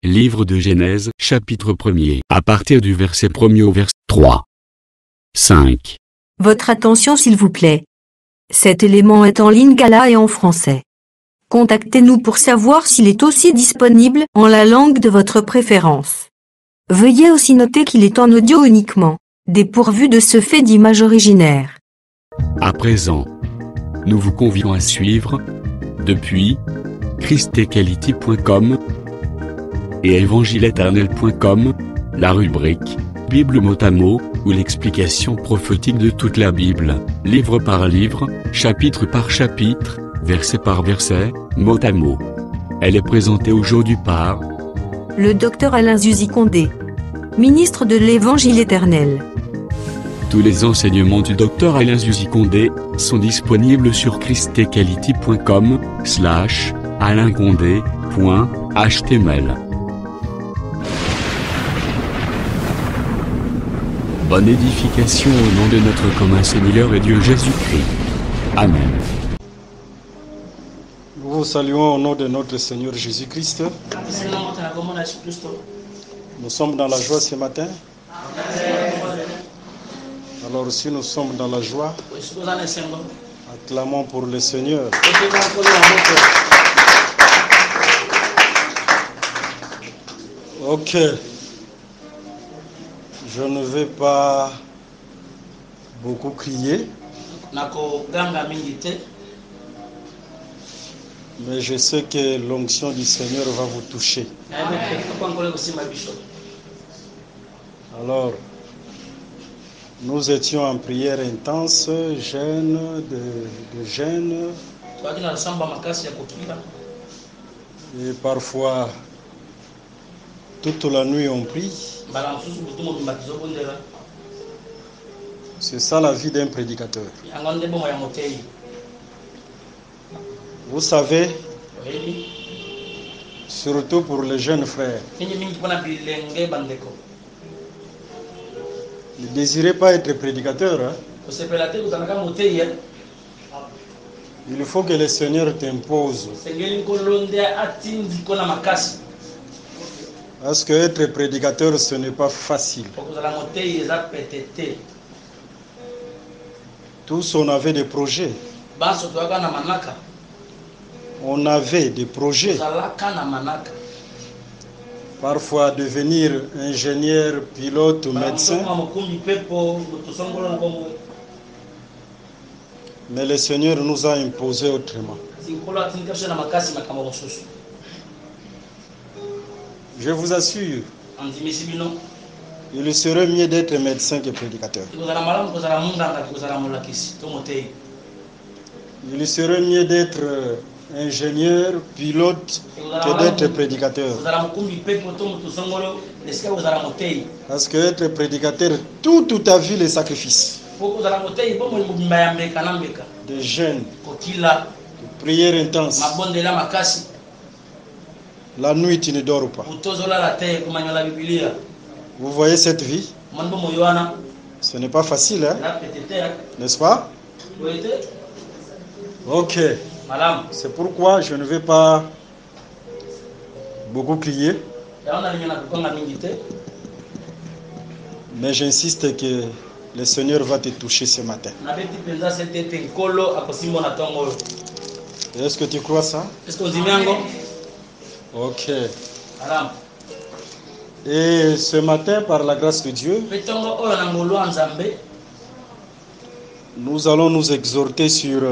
Livre de Genèse, chapitre 1er, à partir du verset 1er au verset 3. 5. Votre attention s'il vous plaît. Cet élément est en lingala et en français. Contactez-nous pour savoir s'il est aussi disponible en la langue de votre préférence. Veuillez aussi noter qu'il est en audio uniquement, dépourvu de ce fait d'image originaire. À présent, nous vous convions à suivre, depuis christequality.com et evangileeternel.com, la rubrique Bible mot à mot, ou l'explication prophétique de toute la Bible, livre par livre, chapitre par chapitre, verset par verset, mot à mot. Elle est présentée aujourd'hui par le Dr Alain Zuzi Condé, ministre de l'Évangile éternel. Tous les enseignements du Dr Alain Zuzi Condé sont disponibles sur christequality.com/alaincondé.html. Bonne édification au nom de notre commun Seigneur et Dieu Jésus-Christ. Amen. Nous vous saluons au nom de notre Seigneur Jésus-Christ. Nous sommes dans la joie ce matin. Alors si nous sommes dans la joie, acclamons pour le Seigneur. Ok. Je ne vais pas beaucoup crier, mais je sais que l'onction du Seigneur va vous toucher. Alors, nous étions en prière intense, jeûne, de jeûne, et parfois toute la nuit on prie. C'est ça la vie d'un prédicateur. Vous savez, surtout pour les jeunes frères, ne désirez pas être prédicateur. Il faut que le Seigneur t'impose. Parce que être prédicateur, ce n'est pas facile. Tous on avait des projets. On avait des projets. Parfois devenir ingénieur, pilote ou médecin. Mais le Seigneur nous a imposé autrement. Je vous assure, il serait mieux d'être médecin que prédicateur. Il serait mieux d'être ingénieur, pilote, que d'être prédicateur. Parce que être prédicateur, toute ta vie, les sacrifices. De jeûne, de prière intense. La nuit, tu ne dors pas. Vous voyez cette vie? Ce n'est pas facile, hein? N'est-ce pas? Ok. C'est pourquoi je ne vais pas beaucoup crier. Mais j'insiste que le Seigneur va te toucher ce matin. Est-ce que tu crois ça? Ok. Et ce matin, par la grâce de Dieu, nous allons nous exhorter sur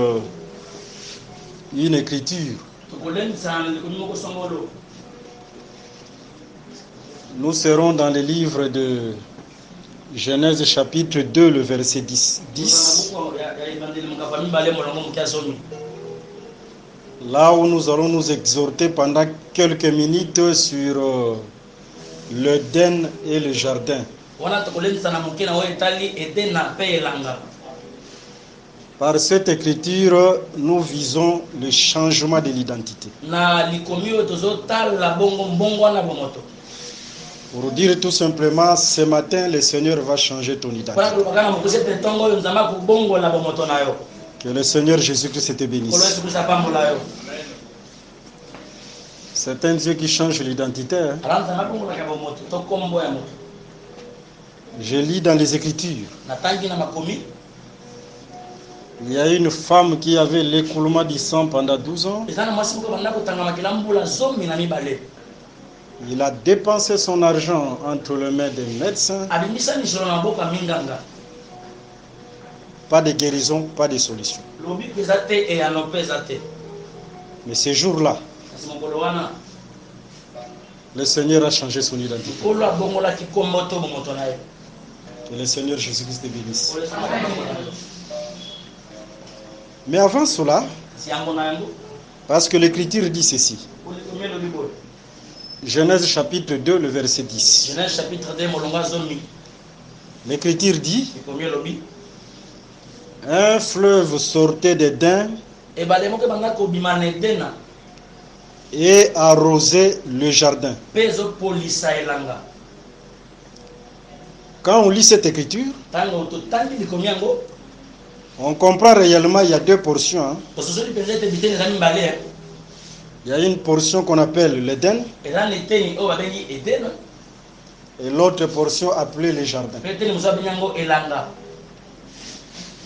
une écriture. Nous serons dans le livre de Genèse chapitre 2, le verset 10. Là où nous allons nous exhorter pendant quelques minutes sur l'Éden et le jardin. Par cette écriture, nous visons le changement de l'identité. Pour dire tout simplement, ce matin, le Seigneur va changer ton identité. Que le Seigneur Jésus-Christ te bénisse. C'est un Dieu qui change l'identité. Hein. Je lis dans les Écritures. Il y a une femme qui avait l'écoulement du sang pendant 12 ans. Il a dépensé son argent entre les mains des médecins. Pas de guérison, pas de solution. Mais ce jour-là, le Seigneur a changé son identité. Que le Seigneur Jésus-Christ te bénisse. Mais avant cela, parce que l'Écriture dit ceci. Genèse chapitre 2, le verset 10. L'Écriture dit: un fleuve sortait d'Éden et arrosait le jardin. Quand on lit cette écriture, on comprend réellement il y a deux portions. Hein. Il y a une portion qu'on appelle l'Éden et l'autre portion appelée le jardin.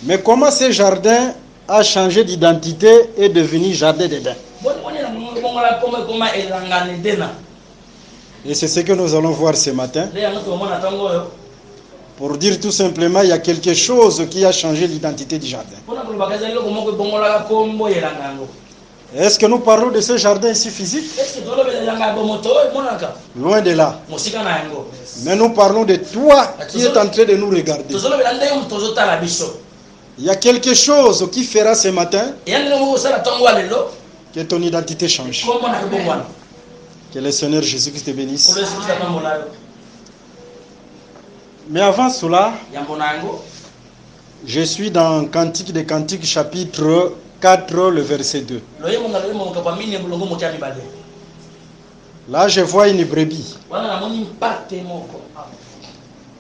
Mais comment ce jardin a changé d'identité et devenu jardin d'Éden? Et c'est ce que nous allons voir ce matin. Pour dire tout simplement, il y a quelque chose qui a changé l'identité du jardin. Est-ce que nous parlons de ce jardin ici physique? Loin de là. Mais nous parlons de toi qui est en train de nous regarder. Il y a quelque chose qui fera ce matin que ton identité change. Que le Seigneur Jésus-Christ te bénisse. Mais avant cela, je suis dans Cantique des Cantiques chapitre 4, le verset 2. Là, je vois une brebis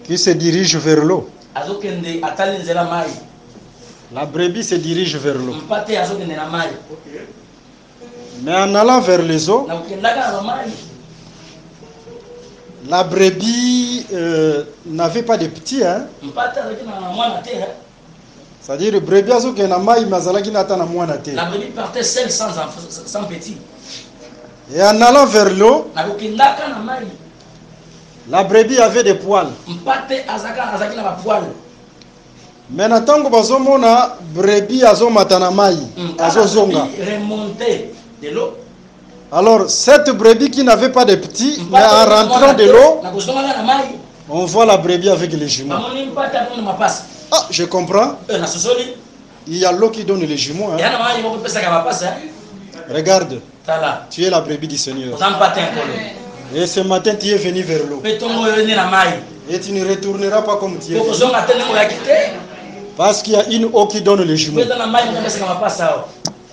qui se dirige vers l'eau. La brebis se dirige vers l'eau. Mais en allant vers les eaux, la brebis n'avait pas de petits. Hein? C'est-à-dire la brebis partait seule sans petits. Et en allant vers l'eau, la brebis avait des poils. Mais tant que bazomona brebis azomata mai azozonga. De l'eau. Alors cette brebis qui n'avait pas de petits, mais en rentrant de l'eau, on voit la brebis avec les jumeaux. Ah, je comprends. Il y a l'eau qui donne les jumeaux. Hein. Regarde, tu es la brebis du Seigneur. Et ce matin, tu es venu vers l'eau. Et tu ne retourneras pas comme tu es. Parce qu'il y a une eau qui donne les jumeaux.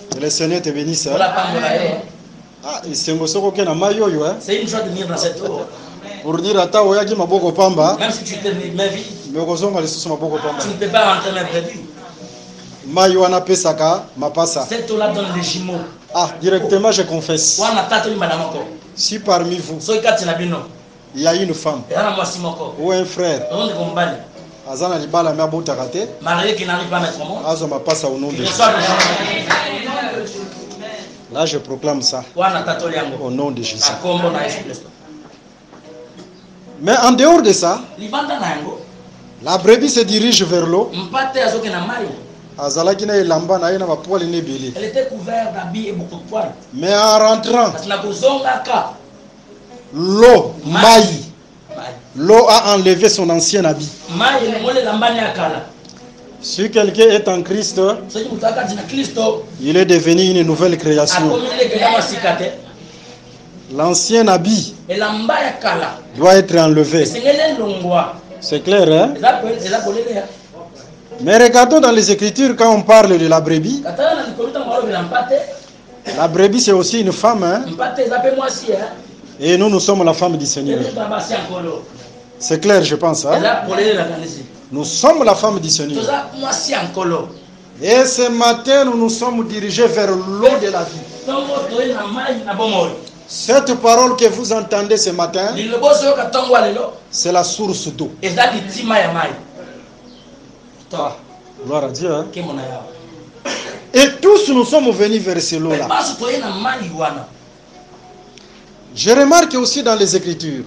Que le Seigneur te bénisse. Hein. Ah, c'est une joie de venir dans cette eau. Pour dire à ta oyaki maboko pamba. Même si tu t'es ma vie, tu ne peux pas rentrer mes brebis. Mayoana pesaka mapasa. Cette eau-là donne les jumeaux. Ah, directement je confesse. Si parmi vous, il y a une femme ou un frère, Azana libala me abota kate. Marié qui n'arrive pas à mettre au monde. Azo mapasa au nom de Jésus. Là je proclame ça. Au nom de Jésus. Mais en dehors de ça, la brebis se dirige vers l'eau. Elle était couverte d'habits et beaucoup de poils. Mais en rentrant, l'eau, l'eau a enlevé son ancien habit. Si quelqu'un est en Christ, il est devenu une nouvelle création. L'ancien habit doit être enlevé. C'est clair, hein? Mais regardons dans les Écritures quand on parle de la brebis. La brebis c'est aussi une femme, hein? Et nous sommes la femme du Seigneur. C'est clair, je pense. Hein? Nous sommes la femme du Seigneur. Et ce matin, nous nous sommes dirigés vers l'eau de la vie. Cette parole que vous entendez ce matin, c'est la source d'eau. Gloire à Dieu. Hein? Et tous nous sommes venus vers ce lot-là. Je remarque aussi dans les Écritures.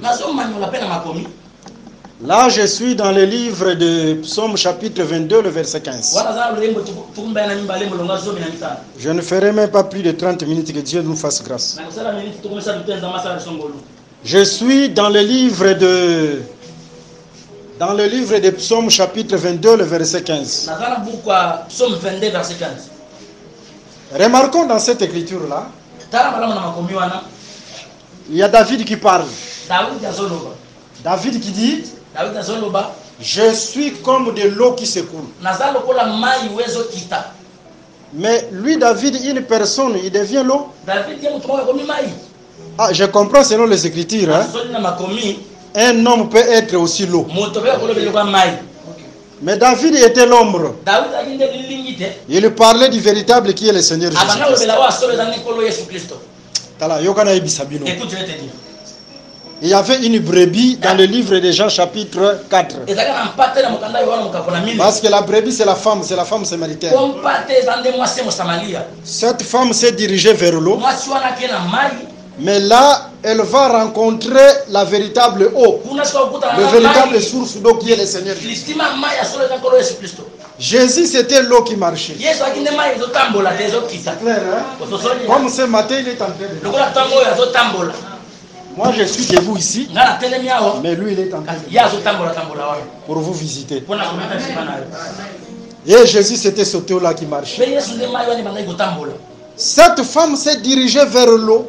Là, je suis dans le livre de Psaume chapitre 22, le verset 15. Je ne ferai même pas plus de 30 minutes, que Dieu nous fasse grâce. Je suis dans le livre de Psaume chapitre 22, le verset 15. Remarquons dans cette écriture-là, il y a David qui parle. David qui dit, je suis comme de l'eau qui s'écoule. Mais lui, David, une personne, il devient l'eau. Ah, je comprends selon les Écritures. Hein? Un homme peut être aussi l'eau. Mais David était l'ombre. Il parlait du véritable qui est le Seigneur Jésus-Christ. Écoute, je vais te dire. Il y avait une brebis dans le livre de Jean chapitre 4. Parce que la brebis c'est la femme samaritaine. Cette femme s'est dirigée vers l'eau. Mais là, elle va rencontrer la véritable eau. La véritable source d'eau qui est le Seigneur. Jésus c'était l'eau qui marchait. C'est clair, hein? Comme ce matin il est en train de... Moi je suis debout ici, mais lui il est en train de... pour vous visiter. Et Jésus c'était ce eau là qui marchait. Cette femme s'est dirigée vers l'eau.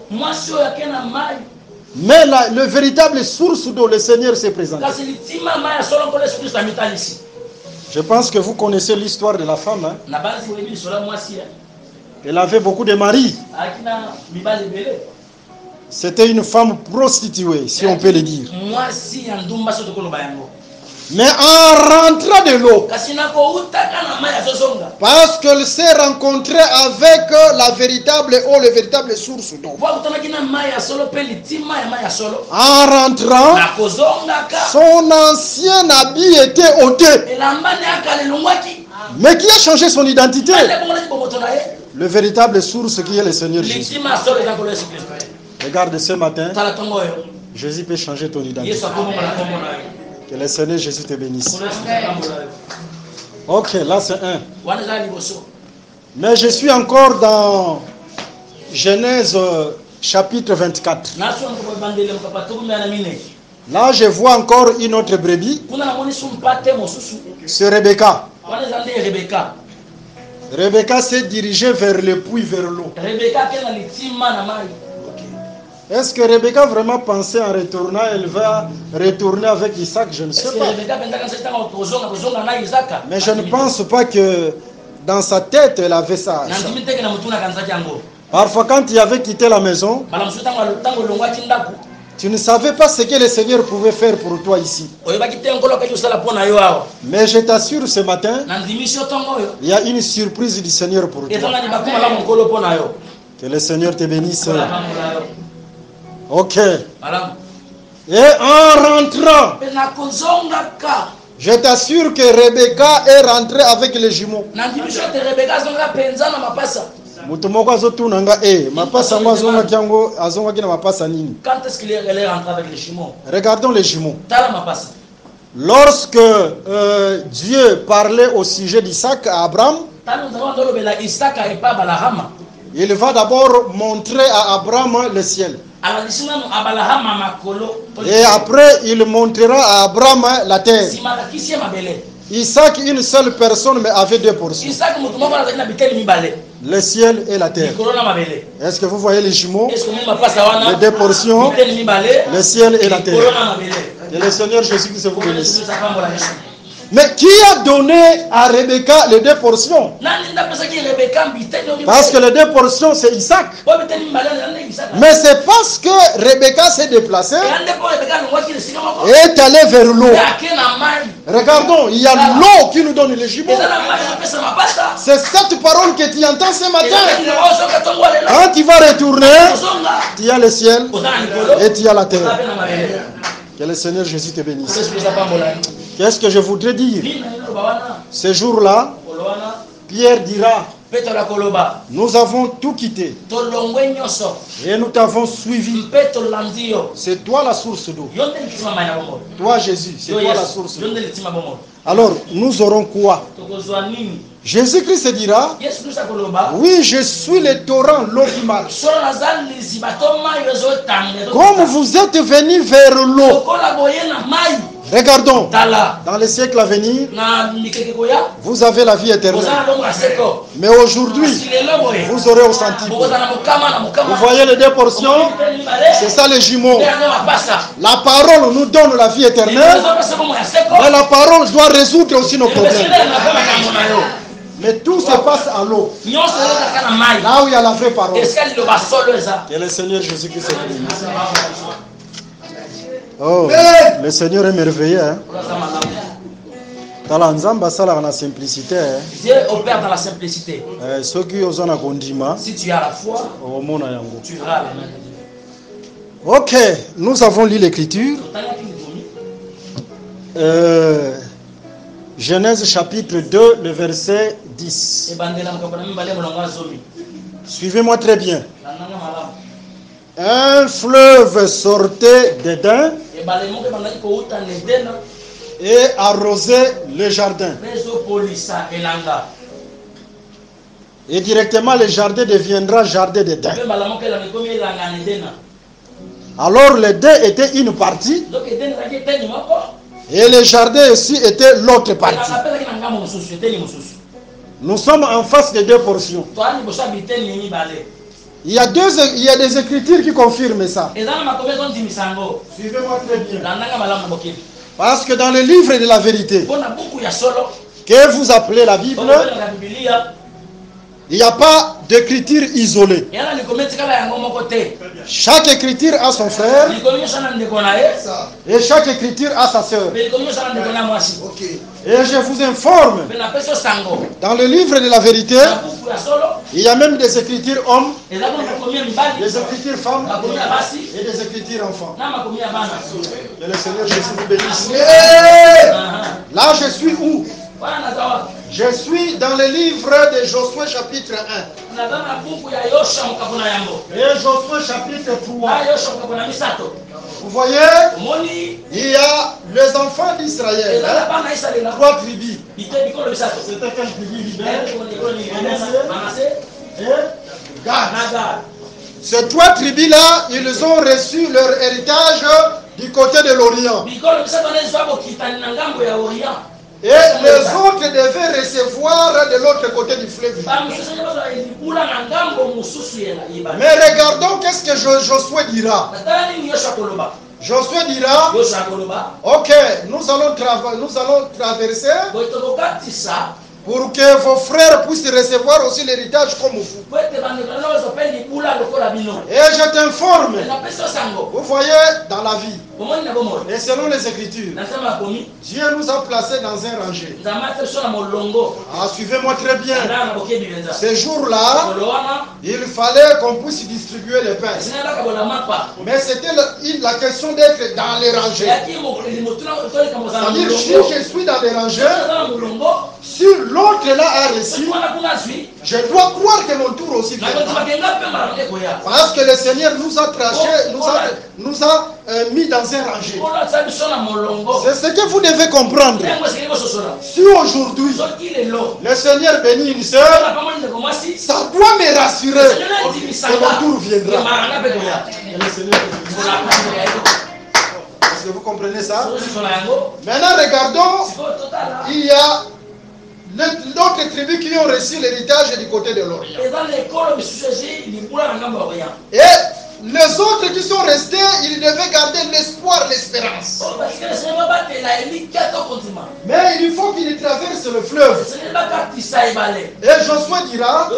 Mais le véritable source d'eau, le Seigneur s'est présenté. Je pense que vous connaissez l'histoire de la femme. Hein? Elle avait beaucoup de maris. C'était une femme prostituée, si on peut le dire. Mais en rentrant de l'eau, parce qu'elle s'est rencontrée avec la véritable eau, la véritable source d'eau. En rentrant, son ancien habit était ôté. Mais qui a changé son identité? Le véritable source qui est le Seigneur Jésus. Regarde ce matin, Jésus peut changer ton identité. Que le Seigneur Jésus te bénisse. Ok, là c'est un. Mais je suis encore dans Genèse chapitre 24. Là je vois encore une autre brebis. C'est Rebecca. Rebecca s'est dirigée vers le puits, vers l'eau. Est-ce que Rebecca vraiment pensait en retournant, elle va retourner avec Isaac? Je ne sais pas. Mais je ne pense pas que dans sa tête, elle avait ça. Parfois, quand il avait quitté la maison, tu ne savais pas ce que le Seigneur pouvait faire pour toi ici. Mais je t'assure, ce matin, il y a une surprise du Seigneur pour toi. Que le Seigneur te bénisse. Ok. Et en rentrant, je t'assure que Rebecca est rentrée avec les jumeaux. Quand est-ce qu'il est rentré avec les jumeaux? Regardons les jumeaux. Lorsque Dieu parlait au sujet d'Isaac à Abraham, il va d'abord montrer à Abraham le ciel. Et après, il montrera à Abraham la terre. Isaac, une seule personne, mais avait deux portions. Le ciel et la terre. Est-ce que vous voyez les jumeaux? Les deux portions, le ciel et la terre. Et le Seigneur Jésus-Christ vous bénisse. Mais qui a donné à Rebecca les deux portions? Parce que les deux portions, c'est Isaac. Mais c'est parce que Rebecca s'est déplacée et est allée vers l'eau. Regardons, il y a l'eau qui nous donne les jumeaux. C'est cette parole que tu entends ce matin. Quand tu vas retourner, tu as le ciel et tu as la terre. Que le Seigneur Jésus te bénisse. Qu'est-ce que je voudrais dire? Ce jour-là, Pierre dira, nous avons tout quitté et nous t'avons suivi. C'est toi la source d'eau. Toi Jésus, c'est toi la source d'eau. Alors, nous aurons quoi? Jésus-Christ dira, oui, je suis le torrent, l'eau qui marche. Comme vous êtes venus vers l'eau, regardons, dans les siècles à venir, vous avez la vie éternelle. Mais aujourd'hui, vous aurez au centime. Vous voyez les deux portions? C'est ça les jumeaux. La parole nous donne la vie éternelle, mais la parole doit résoudre aussi nos problèmes. Mais tout se passe à l'eau. Là où il y a la vraie parole. Que le Seigneur Jésus-Christ est bénisse. Oh, le Seigneur est merveilleux. Hein? La simplicité. Dieu opère dans la simplicité. Si tu as la foi, tu verras la main de Dieu. Ok, nous avons lu l'écriture. Genèse chapitre 2, le verset 10. Suivez-moi très bien. Un fleuve sortait d'Éden et arrosait le jardin. Et directement le jardin deviendra jardin d'Éden. Alors l'Éden était une partie et le jardin aussi était l'autre partie. Nous sommes en face de deux portions. Il y a des écritures qui confirment ça. Suivez-moi très bien. Parce que dans le livre de la vérité, que vous appelez la Bible, il n'y a pas d'écriture isolée. Chaque écriture a son frère et chaque écriture a sa sœur. Et je vous informe, dans le livre de la vérité, il y a même des écritures hommes, des écritures femmes et des écritures enfants. Que le Seigneur Jésus vous bénisse. Là, je suis où? Je suis dans le livre de Josué chapitre 1. Et Josué chapitre 3. Vous voyez, il y a les enfants d'Israël. 3 tribus. C'était quelle tribu? Et Gad. Ces 3 tribus-là, ils ont reçu leur héritage du côté de l'Orient. Et les autres devaient recevoir de l'autre côté du fleuve. Mais regardons qu'est-ce que Josué dira. Josué dira, ok, nous allons traverser pour que vos frères puissent recevoir aussi l'héritage comme vous. Et je t'informe, vous voyez dans la vie, et selon les Écritures, Dieu nous a placés dans un rangé. Ah, suivez-moi très bien. Ces jours-là, il fallait qu'on puisse distribuer les pains. Mais c'était la question d'être dans les rangées. C'est-à-dire, si je suis dans les rangées, si l'autre là a reçu, je dois croire que mon tour aussi viendra. Parce que le Seigneur nous a traché, nous a mis dans un rangé. C'est ce que vous devez comprendre. Si aujourd'hui le Seigneur bénit une sœur, ça doit me rassurer que mon tour viendra. Est-ce que vous comprenez ça? Maintenant regardons, il y a d'autres tribus qui ont reçu l'héritage du côté de l'Orient. Et les autres qui sont restés, ils devaient garder l'espoir, l'espérance. Mais il faut qu'ils traversent le fleuve. Et Josué dira,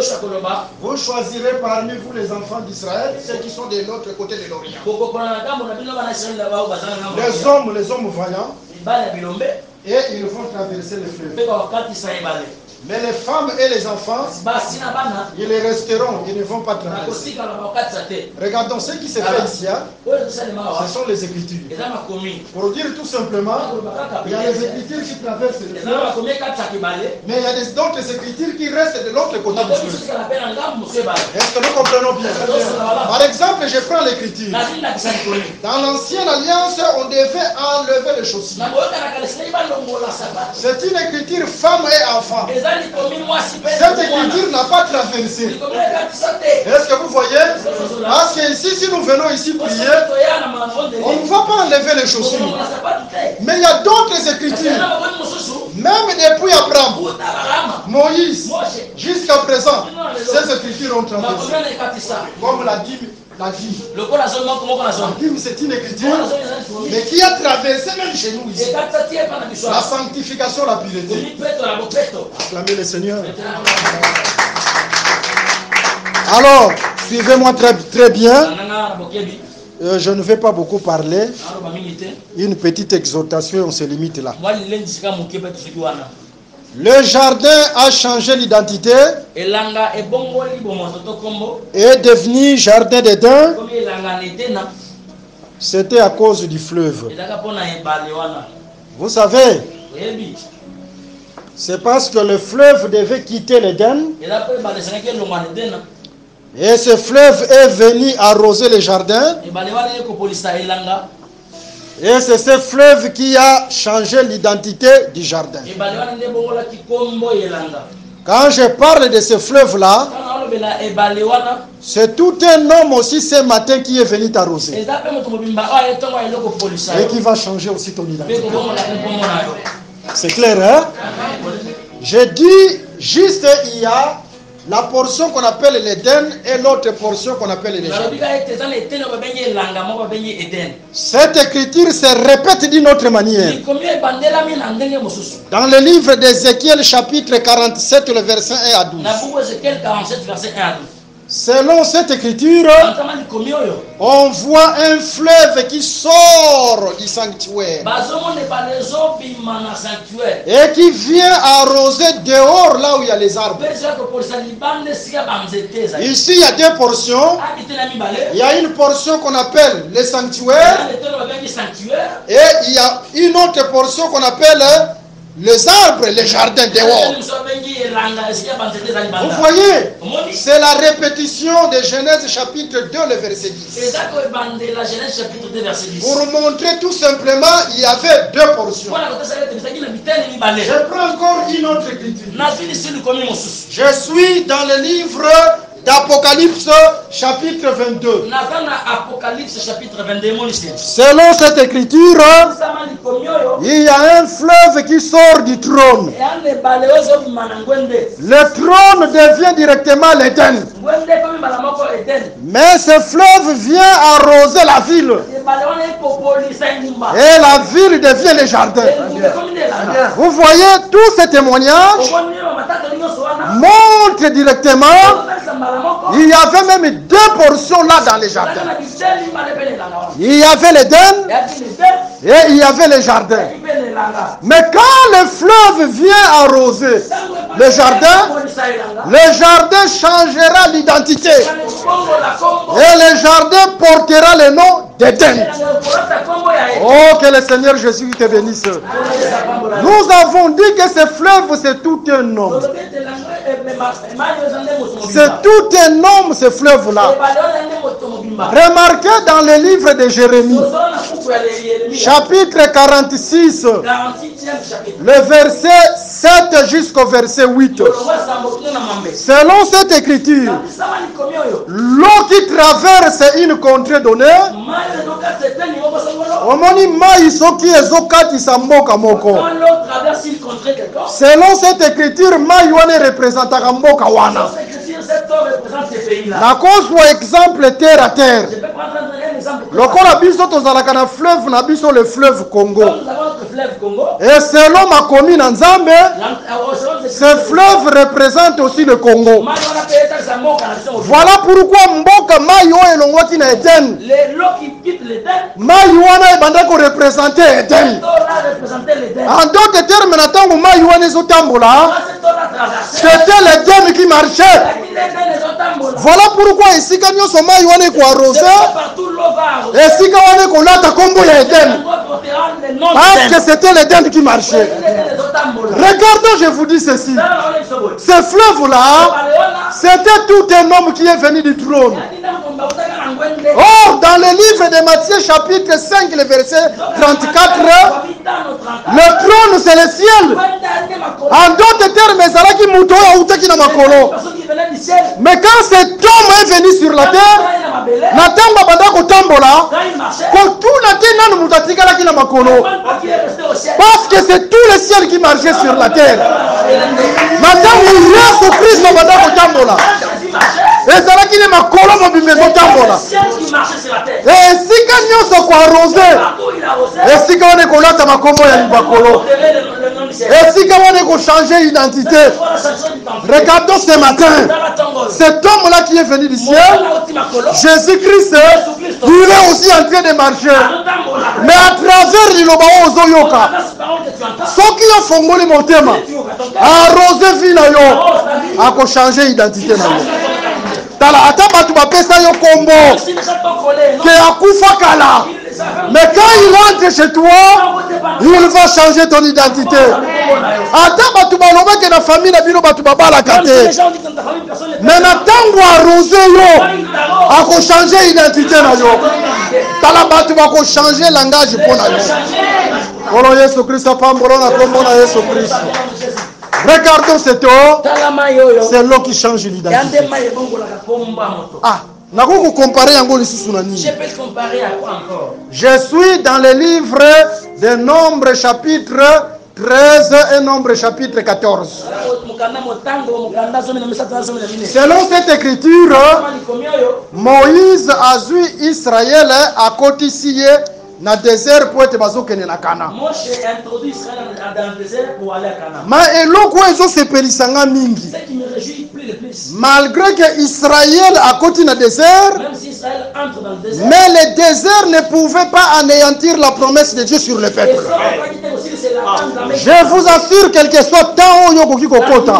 vous choisirez parmi vous les enfants d'Israël, ceux qui sont de l'autre côté de l'Orient. Les hommes vaillants, Et ils vont traverser le fleuve. Mais les femmes et les enfants, ils resteront, ils ne vont pas traverser. Regardons ce qui se fait ici. Ce sont les Écritures. Pour dire tout simplement, il y a les Écritures qui traversent le fleuve, mais il y a d'autres Écritures qui restent de l'autre côté du fleuve. Est-ce que nous comprenons bien? Par exemple, je prends l'Écriture. Dans l'ancienne alliance, on devait enlever les chaussures. C'est une écriture femme et enfant. Cette écriture n'a pas traversé. Est-ce que vous voyez? Parce que ici, si nous venons ici prier, on ne va pas enlever les chaussures. Mais il y a d'autres écritures. Même depuis Abraham, Moïse, jusqu'à présent, ces écritures ont traversé. Comme l'a dit. La dîme, c'est une écriture, mais qui a traversé même chez nous ici. La sanctification, la pureté. Acclamez le Seigneur. Alors, suivez-moi très bien. Je ne vais pas beaucoup parler. Une petite exhortation, on se limite là. Le jardin a changé l'identité et est devenu jardin d'Éden. C'était à cause du fleuve. Vous savez, c'est parce que le fleuve devait quitter l'Éden. Et ce fleuve est venu arroser le jardin. Et c'est ce fleuve qui a changé l'identité du jardin. Quand je parle de ce fleuve-là, c'est tout un homme aussi ce matin qui est venu t'arroser. Et qui va changer aussi ton identité. C'est clair, hein? J'ai dit juste il y a la portion qu'on appelle l'Éden et l'autre portion qu'on appelle le jardin. Cette écriture se répète d'une autre manière. Dans le livre d'Ézéchiel chapitre 47, le verset 1 à 12. Selon cette écriture, on voit un fleuve qui sort du sanctuaire et qui vient arroser dehors là où il y a les arbres. Ici, il y a deux portions. Il y a une portion qu'on appelle le sanctuaire et il y a une autre portion qu'on appelle les arbres, les jardins dehors. Vous voyez, c'est la répétition de Genèse chapitre 2, le verset 10. Pour montrer tout simplement, il y avait deux portions. Je prends encore une autre écriture. Je suis dans le livre d'Apocalypse chapitre 22. Selon cette écriture, il y a un fleuve qui sort du trône. Le trône devient directement l'Éden. Mais ce fleuve vient arroser la ville. Et la ville devient le jardin. Vous voyez, tous ces témoignages montrent directement. Il y avait même deux portions là dans les jardins. Il y avait l'Éden et il y avait le jardin. Mais quand le fleuve vient arroser le jardin changera l'identité. Et le jardin portera le nom d'Éden. Oh, que le Seigneur Jésus te bénisse. Nous avons dit que ce fleuve, c'est tout un homme. C'est tout un homme, ce fleuve-là. Remarquez dans le livre de Jérémie, chapitre 46, le verset 7 jusqu'au verset 8. Selon cette écriture, l'eau qui traverse une contrée donnée, selon cette écriture, Maïwane représente Mboka wana. La cause pour exemple terre à terre. Le fleuve Congo. Et selon ma commune en Zambie, ce fleuve représente aussi le Congo. Voilà pourquoi Mboka Mayo et Longwaki Eden. Mayo wana ebanda ko représenter Eden. En d'autres termes, c'était l'Éden qui marchait. Voilà pourquoi ici, quand nous sommes arrosés, et si on a combo Éden, parce que c'était l'Éden qui marchait. Regardons, je vous dis ceci. Ce fleuve-là, c'était tout un homme qui est venu du trône. Or, dans le livre de Matthieu, chapitre 5, le verset 34, le trône, c'est le ciel. En d'autres termes, mais quand cet homme est venu sur la terre, parce que c'est tout le ciel qui marchait sur la terre. Maintenant, Jésus-Christ et ça là qui est ma colombe de maison tambola. Et si quand nous sommes arrosés, et si quand on est collé ma combo ya libakolo, et si quand on est changé d'identité, regardons ce matin, cet homme là qui est venu du ciel, Jésus-Christ, il est aussi en train de marcher, mais à travers l'ilobao ozoyoka, ceux qui ont fongoli mon thème, arrosé vie na yo, a changé d'identité na yo. Ata batu bapesa yo kombo ke akufa kala, mais quand il rentre chez toi, il va changer ton identité. Ata batu baloba ke na famille na bino batu babala kate, mais na tango arrosé yo ako changer identité na yo. Tala batu bako changer langage pour na yo. Olo Yesu Christ pambolo na kombo na Yesu Christ. Regardons cette eau, c'est l'eau qui change l'identité. Ah, je peux comparer à quoi encore? Je suis dans le livre de Nombres chapitre 13 et Nombres chapitre 14. Selon cette écriture, Moïse a vu Israël à côté na désert pour être bazokene na Kana. Moshe introduit Israël dans le désert pour aller à Kana. Ma eloko ezo sepelisanga mingi. Ce qui me réjouit plus le plus. Malgré que Israël a côté na désert, même si Israël entre dans le désert, mais le désert ne pouvait pas anéantir la promesse de Dieu sur le peuple. Je vous assure, quel que soit temps où yoko kiko kota,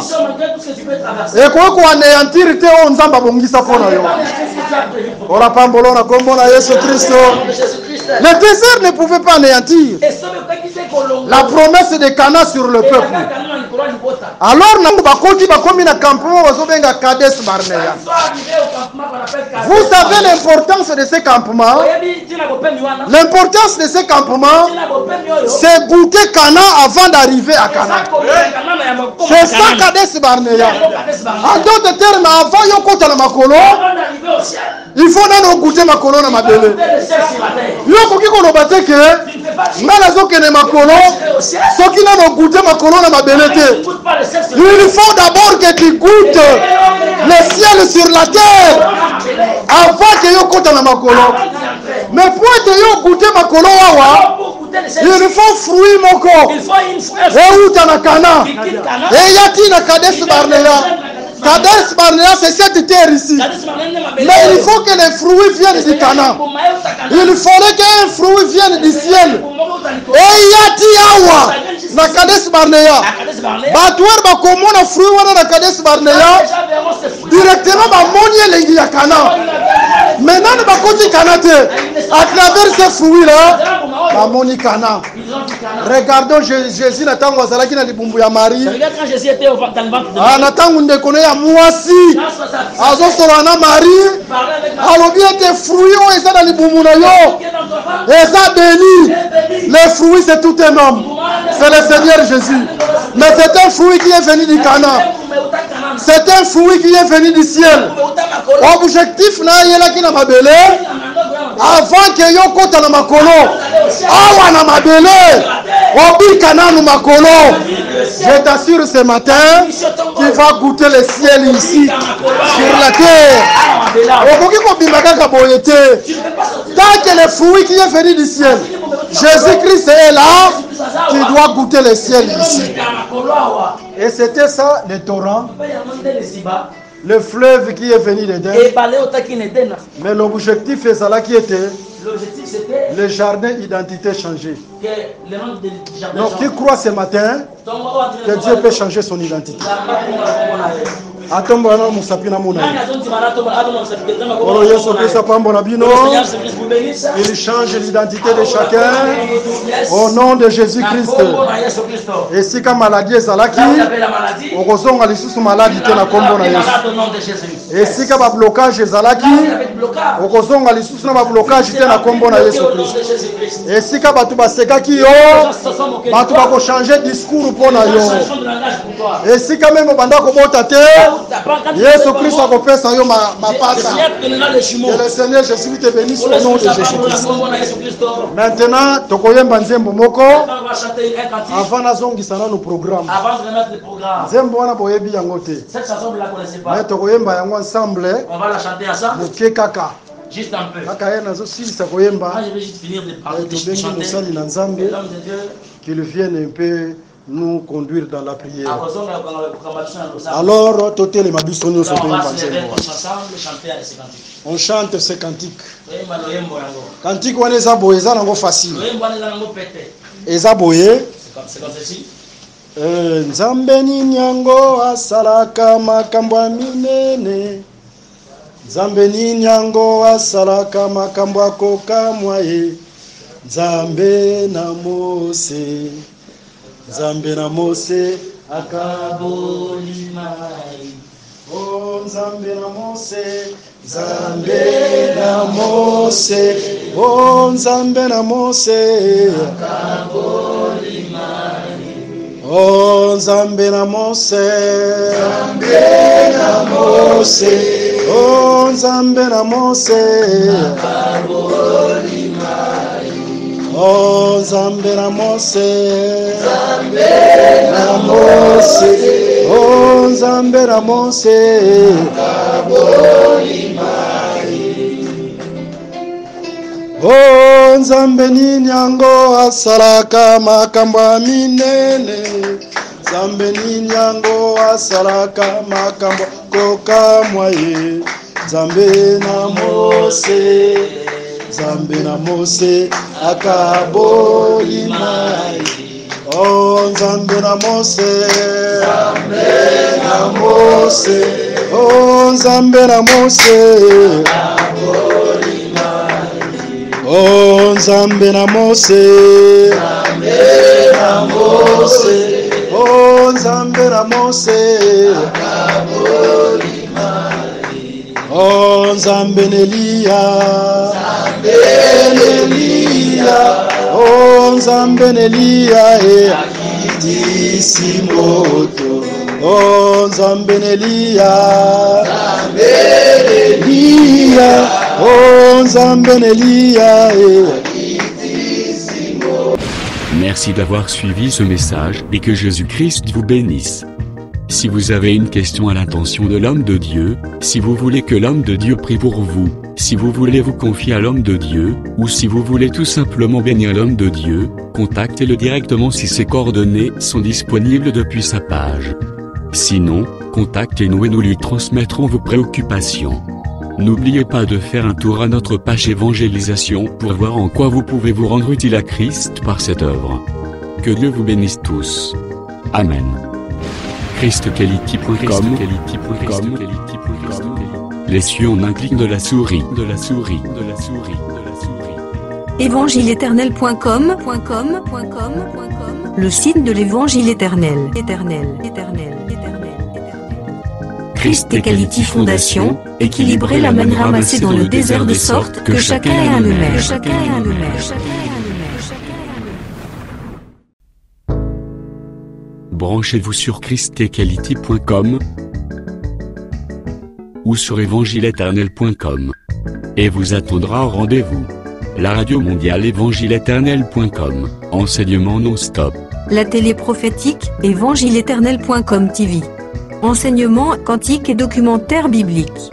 et quoi anéantir te on nzamba bongisa pona yo. Ora pambolo na kombo na Yesu Kristo. Le désert ne pouvait pas anéantir la promesse de Cana sur le peuple. Alors, vous savez l'importance de ces campements. L'importance de ces campements, c'est goûter Cana avant d'arriver à Cana. C'est ça Kades Barnea. En d'autres termes, avant Yokota na Makolo, il faut nous goûter Makolo na Mabele. Yokoki kolobate ke ngala zokene makolo soki na goûter makolo na mabelete. Il faut d'abord que tu goûtes le ciel sur la terre avant que yo kota na makolo. Mais pour que yo goûter makolo wawa, il faut fruit moko. Et uta na Kana. Et yati na Kades Barnea. Kades Barnea, c'est cette terre ici. Mais il faut que les fruits viennent du Cana. Il fallait qu'un fruit vienne du ciel. Et yati awa na Kades Barnea. Batouer ba komona fruit wana na Kades Barnea. Directement ba moni lengi ya Cana. Maintenant ba koti Cana te. À travers ces fruits là, ba moni Cana. Regardons Jésus na tango azalaki na libumbu ya Marie. Regarde quand Jésus était dans le ventre de Marie. Na tango ndekone ya mwasi. Azosola na Marie. Alobi ete fruit o eza na libumbu na yo. Eza béni. Les fruits c'est tout un homme. C'est le Seigneur Jésus. Mais c'est un fruit qui est venu du Cana. C'est un fruit qui est venu du ciel. Objectif na yelaki na mabele. Avant que yo kota na makolo. Awa na mabele. Obi Kana na makolo. Je t'assure ce matin, tu vas goûter le ciel ici, sur la terre. Tant que le fruit qui est venu du ciel, Jésus-Christ est là, tu dois goûter le ciel ici. Et c'était ça, le torrent, le fleuve qui est venu d'Éden. Mais l'objectif est ça là qui était L'objectif c'était le jardin identité changé. que le nom du jardin. Donc qui croit ce matin que Dieu peut changer son identité? Atombo na musapi na muna. Oro Yesu Kristo pambo na bino. Il change l'identité de chacun au nom de Jésus-Christ. Et si ka maladie ezalaki, okozonga lisusu maladie te na kombo na Yesu. Et si ka ba blocage ezalaki, okozonga lisusu na ba blocage te na kombo na Yesu Kristo. Et si ka batu basekaki yo, batu bako changer discours pona yo. Et si ka même banda ko bota te, Yesu Christ a kopesa yo mapata. Que le Seigneur Jésus te bénisse au nom de Jésus-Christ. Maintenant, tokoyemba nzembo moko avant nazongisa na no programme. Avant de remettre le programme. Nzembo wana boyebi yango te. Cette chanson vous la connaissez pas. Mais tokoyemba yango ensemble. On va la chanter ensemble. Moke kaka. Juste un peu. Kaka yana zo silisa koyemba. Moi je vais juste finir de parler de chanter. Musali na Nzambe. L'homme de Dieu qu'il vienne un peu nous conduire dans la prière. Alors, totel ma bisonio so on chante ces cantiques. Cantique wana eza boye eza nango facile. Eza boye. C'est comme ceci. Nzambe nini yango asalaka makambo ya minene. Nzambe nini yango asalaka makambo akokamwa ye. Nzambe na Mose. Nzambe na Mose akaboli mai. Oh Nzambe na Mose, Nzambe na Mose, oh Nzambe na Mose akaboli mai. Oh Nzambe na Mose, Nzambe na Mose, oh Nzambe na Mose akaboli mai. Oh Nzambe na Mose, Nzambe na Mose, oh Nzambe na Mose akaboli mai. Oh Nzambe nini yango asalaka makambo ya minene. Nzambe nini yango asalaka makambo kokamwa ye. Nzambe na Mose, Nzambe na Mose akaboli mai. Oh Nzambe na Mose, Nzambe na Mose, oh Nzambe na Mose akaboli mai. Oh Nzambe na Mose, Nzambe na Mose, oh Nzambe na Mose akaboli mai. Oh Nzambe Nelia, Nzambe Nelia, oh Nzambe Nelia akitisi moto. Oh Nzambe Nelia, Nzambe Nelia, oh Nzambe Nelia akitisi moto. Merci d'avoir suivi ce message et que Jésus-Christ vous bénisse. Si vous avez une question à l'intention de l'homme de Dieu, si vous voulez que l'homme de Dieu prie pour vous, si vous voulez vous confier à l'homme de Dieu, ou si vous voulez tout simplement bénir l'homme de Dieu, contactez-le directement si ses coordonnées sont disponibles depuis sa page. Sinon, contactez-nous et nous lui transmettrons vos préoccupations. N'oubliez pas de faire un tour à notre page évangélisation pour voir en quoi vous pouvez vous rendre utile à Christ par cette œuvre. Que Dieu vous bénisse tous. Amen. ChristQuality.com. Les cieux en un clic de la souris. Évangile-éternel.com. Le site de l'Évangile éternel. Christ Equality Fondation, équilibrer la manne ramassée dans le désert de sorte que chacun ait un maire. Branchez-vous sur ChristEquality.com ou sur évangile-éternel.com et vous attendra au rendez-vous. La radio mondiale évangile-éternel.com, enseignement non-stop. La télé prophétique, évangile-éternel.com TV. Enseignement quantique et documentaire biblique.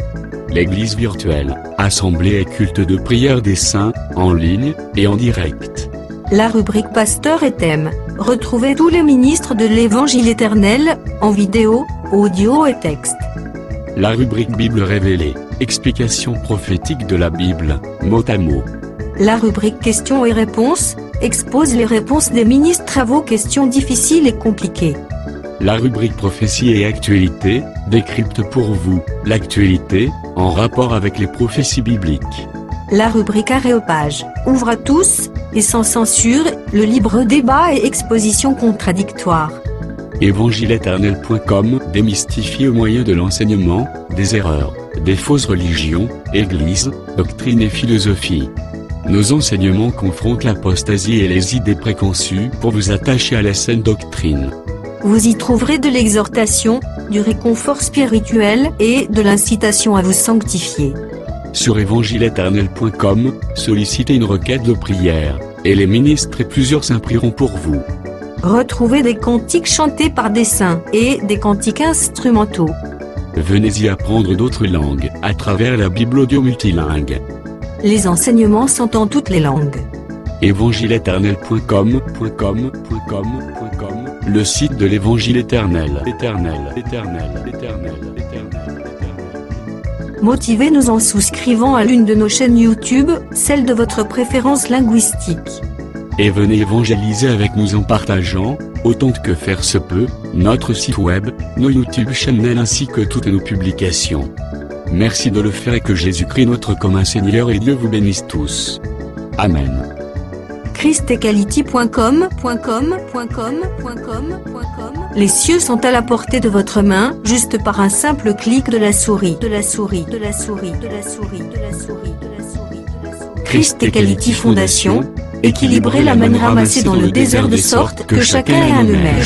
L'église virtuelle, assemblée et culte de prière des saints, en ligne et en direct. La rubrique Pasteur et thème. Retrouvez tous les ministres de l'Évangile éternel, en vidéo, audio et texte. La rubrique Bible révélée, explication prophétique de la Bible, mot à mot. La rubrique questions et réponses expose les réponses des ministres à vos questions difficiles et compliquées. La rubrique prophétie et actualité décrypte pour vous l'actualité en rapport avec les prophéties bibliques. La rubrique aréopage ouvre à tous et sans censure le libre débat et exposition contradictoire. Évangile-éternel.com démystifie au moyen de l'enseignement des erreurs, des fausses religions, églises, doctrines et philosophies. Nos enseignements confrontent l'apostasie et les idées préconçues pour vous attacher à la saine doctrine. Vous y trouverez de l'exhortation, du réconfort spirituel et de l'incitation à vous sanctifier. Sur évangile-éternel.com, sollicitez une requête de prière, et les ministres et plusieurs saints prieront pour vous. Retrouvez des cantiques chantés par des saints et des cantiques instrumentaux. Venez y apprendre d'autres langues à travers la Bible audio multilingue. Les enseignements sont en toutes les langues. évangile-éternel.com, le site de l'Évangile éternel. Motivez-nous en souscrivant à l'une de nos chaînes YouTube, celle de votre préférence linguistique. Et venez évangéliser avec nous en partageant, autant que faire se peut, notre site web, nos YouTube channels ainsi que toutes nos publications. Merci de le faire et que Jésus-Christ notre commun Seigneur et Dieu vous bénisse tous. Amen. christequality.com. Les cieux sont à la portée de votre main, juste par un simple clic de la souris. Christ Equality Fondation, équilibrer la manne ramassée dans le désert de sorte que chacun ait un email.